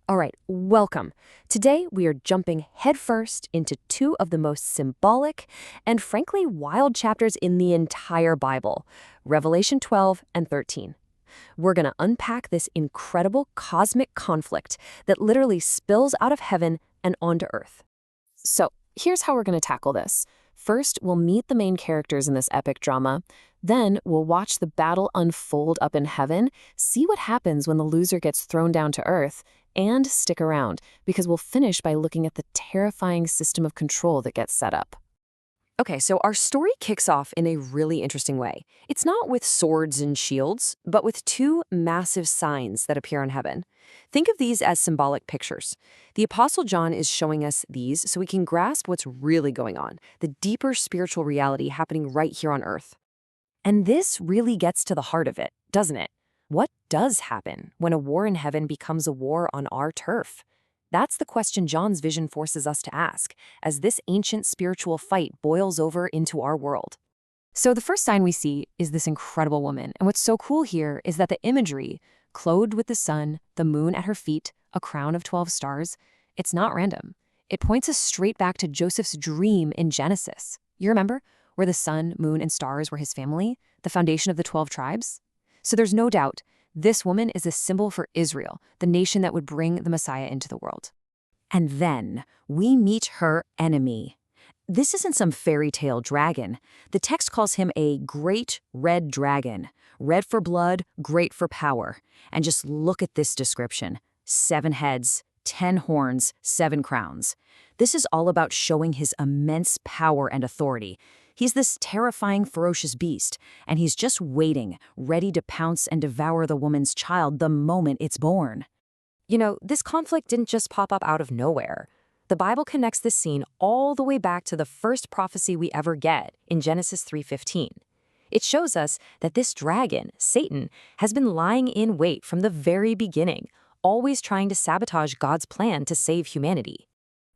All right, welcome. Today we are jumping headfirst into two of the most symbolic and frankly wild chapters in the entire Bible, Revelation 12 and 13. We're going to unpack this incredible cosmic conflict that literally spills out of heaven and onto earth. So, here's how we're going to tackle this. First, we'll meet the main characters in this epic drama. Then, we'll watch the battle unfold up in heaven, see what happens when the loser gets thrown down to earth, and stick around, because we'll finish by looking at the terrifying system of control that gets set up. Okay, so our story kicks off in a really interesting way. It's not with swords and shields, but with two massive signs that appear in heaven. Think of these as symbolic pictures. The Apostle John is showing us these so we can grasp what's really going on, the deeper spiritual reality happening right here on earth. And this really gets to the heart of it, doesn't it? What does happen when a war in heaven becomes a war on our turf? That's the question John's vision forces us to ask, as this ancient spiritual fight boils over into our world. So the first sign we see is this incredible woman, and what's so cool here is that the imagery, clothed with the sun, the moon at her feet, a crown of 12 stars, it's not random. It points us straight back to Joseph's dream in Genesis. You remember? Where the sun, moon, and stars were his family, the foundation of the 12 tribes? So there's no doubt, this woman is a symbol for Israel, the nation that would bring the Messiah into the world. And then we meet her enemy. This isn't some fairy tale dragon. The text calls him a great red dragon. Red for blood, great for power. And just look at this description. 7 heads, 10 horns, 7 crowns. This is all about showing his immense power and authority. He's this terrifying, ferocious beast, and he's just waiting, ready to pounce and devour the woman's child the moment it's born. You know, this conflict didn't just pop up out of nowhere. The Bible connects this scene all the way back to the first prophecy we ever get in Genesis 3:15. It shows us that this dragon, Satan, has been lying in wait from the very beginning, always trying to sabotage God's plan to save humanity.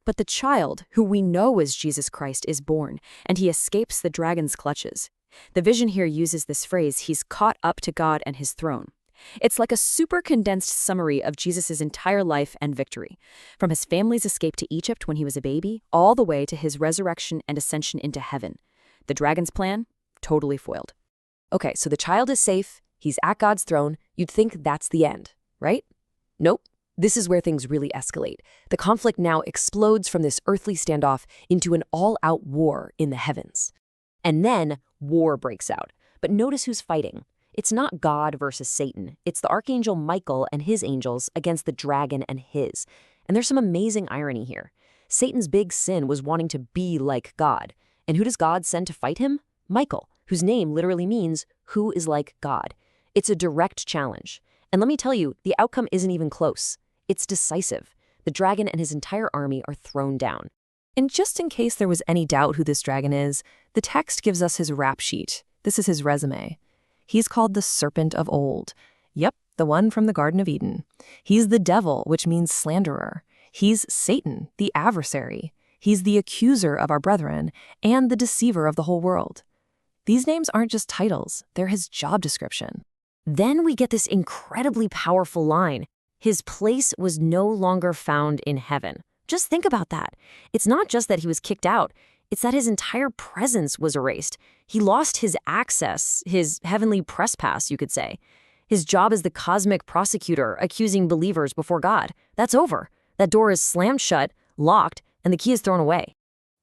But the child, who we know is Jesus Christ, is born, and he escapes the dragon's clutches. The vision here uses this phrase, he's caught up to God and his throne. It's like a super condensed summary of Jesus' entire life and victory, from his family's escape to Egypt when he was a baby, all the way to his resurrection and ascension into heaven. The dragon's plan? Totally foiled. Okay, so the child is safe, he's at God's throne, you'd think that's the end, right? Nope. This is where things really escalate. The conflict now explodes from this earthly standoff into an all-out war in the heavens. And then war breaks out. But notice who's fighting. It's not God versus Satan. It's the archangel Michael and his angels against the dragon and his. And there's some amazing irony here. Satan's big sin was wanting to be like God. And who does God send to fight him? Michael, whose name literally means, who is like God. It's a direct challenge. And let me tell you, the outcome isn't even close. It's decisive. The dragon and his entire army are thrown down. And just in case there was any doubt who this dragon is, the text gives us his rap sheet. This is his resume. He's called the serpent of old. Yep, the one from the Garden of Eden. He's the devil, which means slanderer. He's Satan, the adversary. He's the accuser of our brethren and the deceiver of the whole world. These names aren't just titles, they're his job description. Then we get this incredibly powerful line. His place was no longer found in heaven. Just think about that. It's not just that he was kicked out. It's that his entire presence was erased. He lost his access, his heavenly press pass, you could say. His job as the cosmic prosecutor, accusing believers before God. That's over. That door is slammed shut, locked, and the key is thrown away.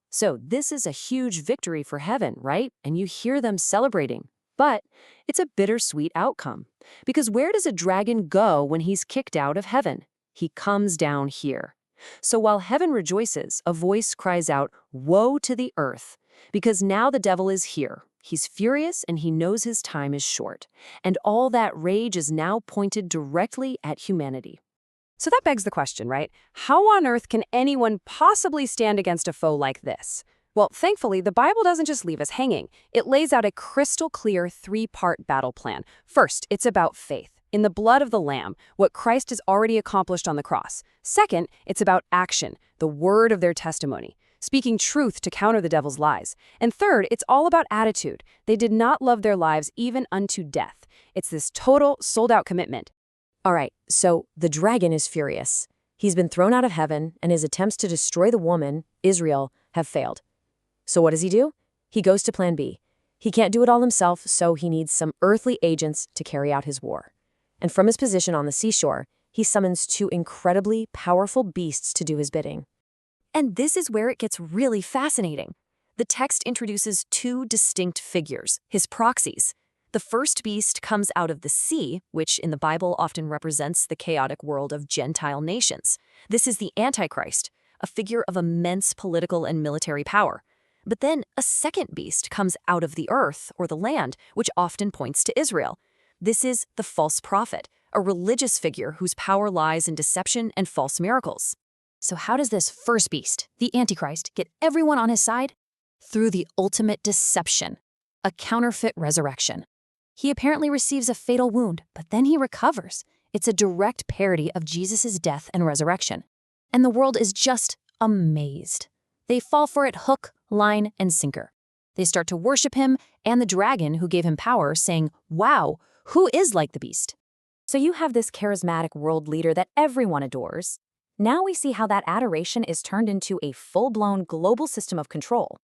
So this is a huge victory for heaven, right? And you hear them celebrating. But it's a bittersweet outcome. Because where does a dragon go when he's kicked out of heaven? He comes down here. So while heaven rejoices, a voice cries out, "Woe to the earth!" Because now the devil is here. He's furious and he knows his time is short. And all that rage is now pointed directly at humanity. So that begs the question, right? How on earth can anyone possibly stand against a foe like this? Well, thankfully, the Bible doesn't just leave us hanging. It lays out a crystal clear 3-part battle plan. First, it's about faith. In the blood of the Lamb, what Christ has already accomplished on the cross. Second, it's about action, the word of their testimony, speaking truth to counter the devil's lies. And third, it's all about attitude. They did not love their lives even unto death. It's this total, sold-out commitment. All right, so the dragon is furious. He's been thrown out of heaven, and his attempts to destroy the woman, Israel, have failed. So what does he do? He goes to plan B. He can't do it all himself, so he needs some earthly agents to carry out his war. And from his position on the seashore, he summons two incredibly powerful beasts to do his bidding. And this is where it gets really fascinating. The text introduces two distinct figures, his proxies. The first beast comes out of the sea, which in the Bible often represents the chaotic world of Gentile nations. This is the Antichrist, a figure of immense political and military power. But then a second beast comes out of the earth, or the land, which often points to Israel. This is the false prophet, a religious figure whose power lies in deception and false miracles. So how does this first beast, the Antichrist, get everyone on his side? Through the ultimate deception, a counterfeit resurrection. He apparently receives a fatal wound, but then he recovers. It's a direct parody of Jesus' death and resurrection. And the world is just amazed. They fall for it hook, line, and sinker. They start to worship him and the dragon who gave him power, saying, "Wow, who is like the beast?" So you have this charismatic world leader that everyone adores. Now we see how that adoration is turned into a full-blown global system of control.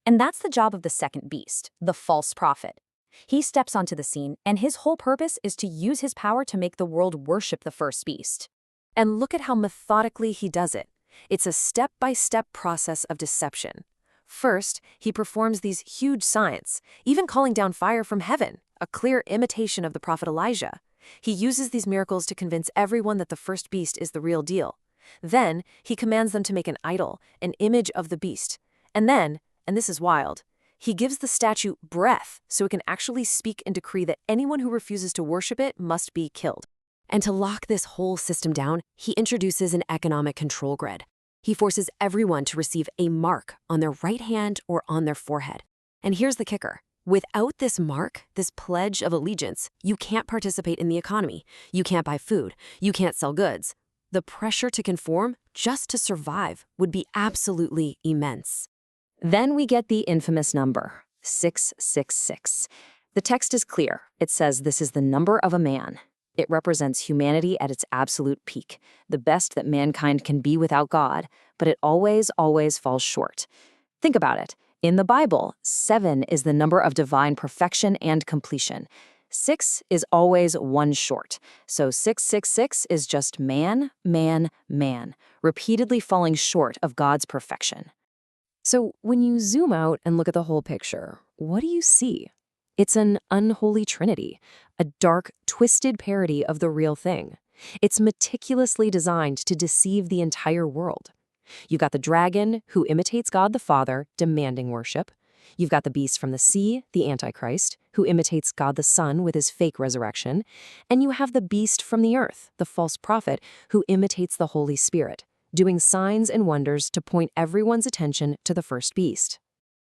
And that's the job of the second beast, the false prophet. He steps onto the scene, and his whole purpose is to use his power to make the world worship the first beast. And look at how methodically he does it. It's a step-by-step process of deception. First, he performs these huge signs, even calling down fire from heaven, a clear imitation of the prophet Elijah. He uses these miracles to convince everyone that the first beast is the real deal. Then, he commands them to make an idol, an image of the beast. And then, and this is wild, he gives the statue breath so it can actually speak and decree that anyone who refuses to worship it must be killed. And to lock this whole system down, he introduces an economic control grid. He forces everyone to receive a mark on their right hand or on their forehead. And here's the kicker. Without this mark, this pledge of allegiance, you can't participate in the economy. You can't buy food. You can't sell goods. The pressure to conform, just to survive, would be absolutely immense. Then we get the infamous number, 666. The text is clear. It says this is the number of a man. It represents humanity at its absolute peak, the best that mankind can be without God, but it always, always falls short. Think about it. In the Bible, 7 is the number of divine perfection and completion. 6 is always one short. So 666 is just man, man, man, repeatedly falling short of God's perfection. So when you zoom out and look at the whole picture, what do you see? It's an unholy trinity, a dark, twisted parody of the real thing. It's meticulously designed to deceive the entire world. You've got the dragon, who imitates God the Father, demanding worship. You've got the beast from the sea, the Antichrist, who imitates God the Son with his fake resurrection. And you have the beast from the earth, the false prophet, who imitates the Holy Spirit, doing signs and wonders to point everyone's attention to the first beast.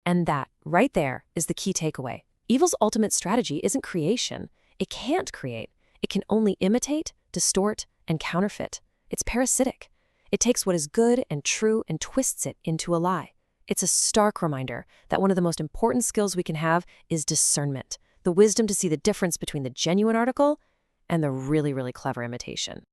And that, right there, is the key takeaway. Evil's ultimate strategy isn't creation. It can't create. It can only imitate, distort, and counterfeit. It's parasitic. It takes what is good and true and twists it into a lie. It's a stark reminder that one of the most important skills we can have is discernment, the wisdom to see the difference between the genuine article and the really, really clever imitation.